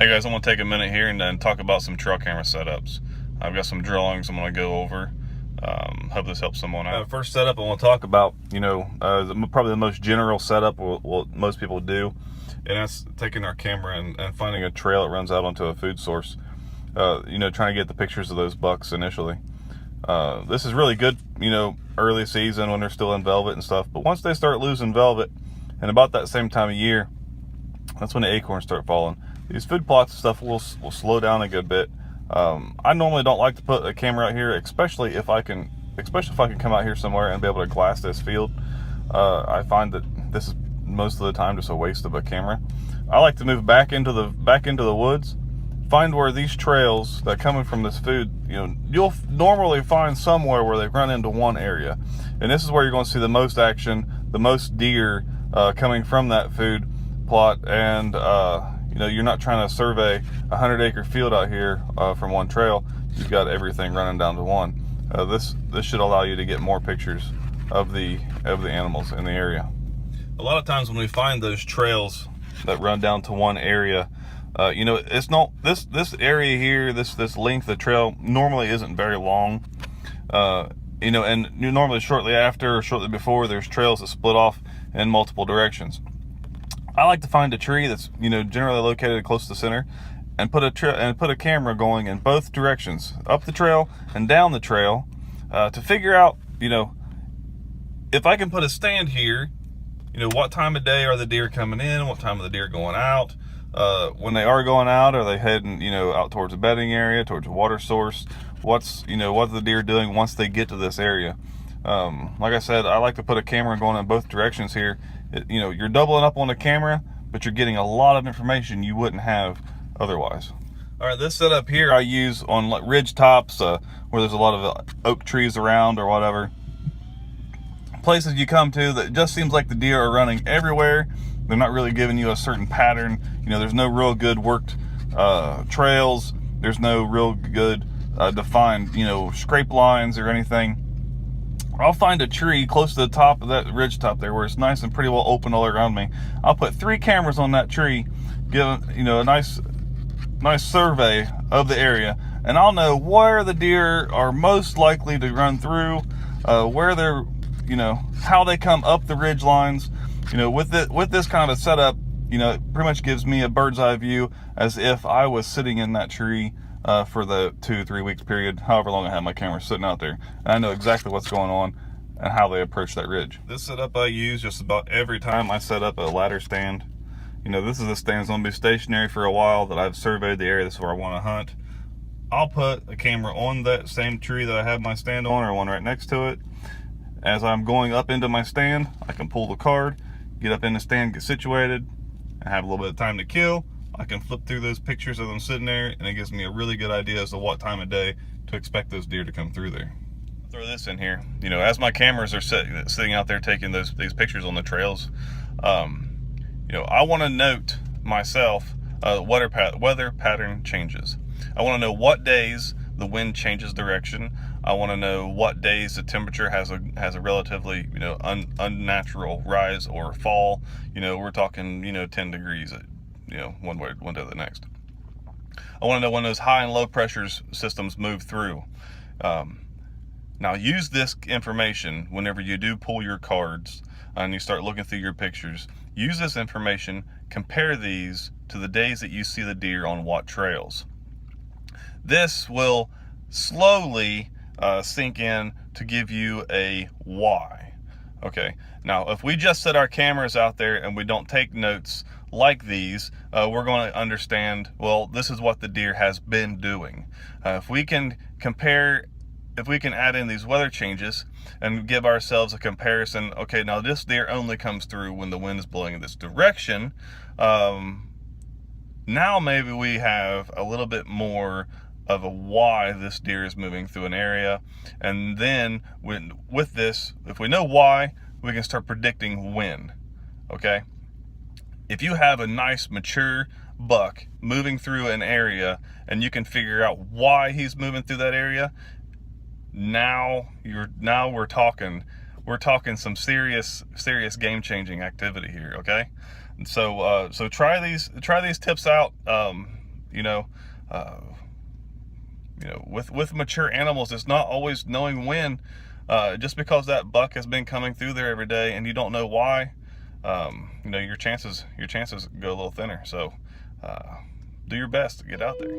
Hey guys, I'm going to take a minute here and then talk about some trail camera setups. I've got some drawings I'm going to go over. Hope this helps someone out. First setup I want to talk about, probably the most general setup what most people do, and that's taking our camera and finding a trail that runs out onto a food source. Trying to get the pictures of those bucks initially. This is really good, early season when they're still in velvet and stuff, but once they start losing velvet, and about that same time of year, that's when the acorns start falling. These food plots and stuff will slow down a good bit. I normally don't like to put a camera out here, especially if I can come out here somewhere and be able to glass this field. I find that this is most of the time just a waste of a camera. I like to move back into the woods, find where these trails that are coming from this food, you'll normally find somewhere where they run into one area, and this is where you're going to see the most action, the most deer coming from that food plot. And you're not trying to survey a 100-acre field out here from one trail. You've got everything running down to one. This should allow you to get more pictures of the animals in the area. A lot of times when we find those trails that run down to one area, it's not this area here, this length of trail normally isn't very long. And normally shortly after or shortly before, there's trails that split off in multiple directions. I like to find a tree that's generally located close to the center, and put a camera going in both directions, up the trail and down the trail, to figure out if I can put a stand here, what time of day are the deer coming in, what time are the deer going out. When they are going out, are they heading out towards the bedding area, towards a water source? What are the deer doing once they get to this area? Like I said, I like to put a camera going in both directions here. You're doubling up on the camera, but you're getting a lot of information you wouldn't have otherwise. All right, this setup here I use on ridge tops, where there's a lot of oak trees around or whatever. Places you come to that just seems like the deer are running everywhere. They're not really giving you a certain pattern. There's no real good worked trails. There's no real good defined, scrape lines or anything. I'll find a tree close to the top of that ridge top there where it's nice and pretty well open all around me. I'll put 3 cameras on that tree, give a nice survey of the area, and I'll know where the deer are most likely to run through, where they're, how they come up the ridge lines. With this kind of a setup, it pretty much gives me a bird's eye view as if I was sitting in that tree for the 2-3 weeks period, however long I have my camera sitting out there. And I know exactly what's going on and how they approach that ridge. This setup I use just about every time I set up a ladder stand. This is a stand that's going to be stationary for a while, that I've surveyed the area. This is where I want to hunt. I'll put a camera on that same tree that I have my stand on, or one right next to it. As I'm going up into my stand, I can pull the card, get up in the stand, get situated, and have a little bit of time to kill. I can flip through those pictures of them sitting there, and it gives me a really good idea as to what time of day to expect those deer to come through there. Throw this in here. As my cameras are sitting out there taking these pictures on the trails, I want to note myself weather pattern changes. I want to know what days the wind changes direction. I want to know what days the temperature has a relatively unnatural rise or fall. We're talking 10 degrees at one way to the next. I want to know when those high and low pressure systems move through. Now use this information whenever you do pull your cards and you start looking through your pictures. Use this information, compare these to the days that you see the deer on what trails. This will slowly sink in to give you a why. Okay, now if we just set our cameras out there and we don't take notes like these, we're going to understand, well, this is what the deer has been doing. If we can add in these weather changes and give ourselves a comparison, okay, now this deer only comes through when the wind is blowing in this direction. Now maybe we have a little bit more of a why this deer is moving through an area. And then with this, if we know why, we can start predicting when. Okay, if you have a nice mature buck moving through an area and you can figure out why he's moving through that area, now we're talking some serious game-changing activity here. Okay, and so try these tips out. with mature animals, it's not always knowing when. Just because that buck has been coming through there every day and you don't know why, your chances go a little thinner. So do your best to get out there.